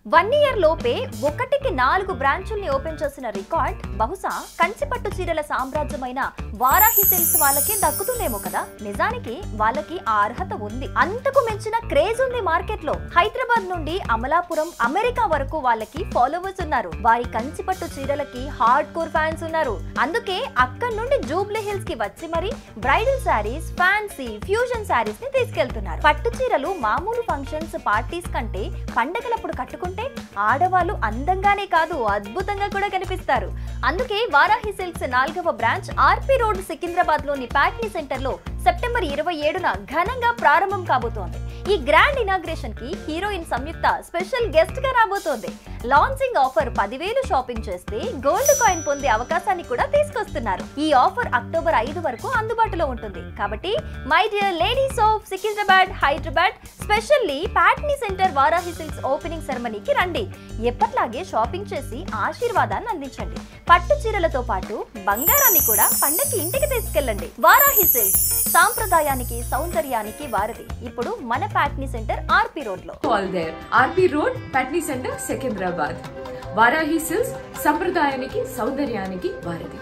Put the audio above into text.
1 year లోపే ఒకటికి 4 బ్రాంచుల్ని open చేసిన రికార్డ్ బహుశా కంచిపట్టు చీరల సామ్రాజ్యమైన వారాహి సిల్క్స్ వాళ్ళకి దక్కుతుందేమో కదా. నిజానికి వాళ్ళకి ఆ అర్హత ఉంది. అంతకు మించిన క్రేజ్ ఉంది మార్కెట్ లో. హైదరాబాద్ నుండి అమలాపురం, అమెరికా వరకు వాళ్ళకి ఫాలోవర్స్ ఉన్నారు. వారి కంచిపట్టు చీరలకి హార్డ్ కోర్ ఫ్యాన్స్ ఉన్నారు. అందుకే అక్కడి నుండి జూబ్లీ హిల్స్ కి వచ్చి మరి bridal saris, fancy, fusion saris ని తీసుకెళ్తున్నారు. పట్టు చీరలు మామూలు ఫంక్షన్స్, పార్టీస్ కంటే పండగలప్పుడు కట్టుకుంటే ఆడవాళ్ళు అందంగానే కాదు అద్భుతంగా కూడా కనిపిస్తారు. అందుకే వారాహి సిల్క్స్ 4వ బ్రాంచ్ ఆర్పీ రోడ్ సికింద్రాబాద్ లోని ప్యాట్నీ సెంటర్ లో సెప్టెంబర్ 27న ఘనంగా ప్రారంభం కాబోతోంది. ఈ గ్రాండ్ ఇనాగ్రేషన్ కి హీరోయిన్ సంయుక్త స్పెషల్ గెస్ట్ గా రాబోతోంది. లాంచింగ్ ఆఫర్ 10,000 షాపింగ్ చేస్తే గోల్డ్ కాయిన్ పొందే అవకాశాన్ని కూడా తీసుకొస్తున్నారు. ఈ ఆఫర్ అక్టోబర్ 5 వరకు అందుబాటులో ఉంటుంది. కాబట్టి my dear ladies of Secunderabad, Hyderabad, specially Patny centre Varahi silks opening సెరమనీకి రండి. ఎప్పట్లాగే షాపింగ్ చేసి ఆశీర్వాదాన్ని అందించండి. పట్టు చీరలతో పాటు బంగారాన్ని కూడా పండక్కి ఇంటికి తీసుకెళ్ళండి. వారాహి సిల్క్స్ సాంప్రదాయానికి, సౌందర్యానికి వారధి. ఇప్పుడు మన ప్యాట్నీ సెంటర్ ఆర్పీ రోడ్ లో. Call there. RP Road, Patni Center, Secunderabad. Varahi silks సంప్రదాయానికి, సౌందర్యానికి వారధి.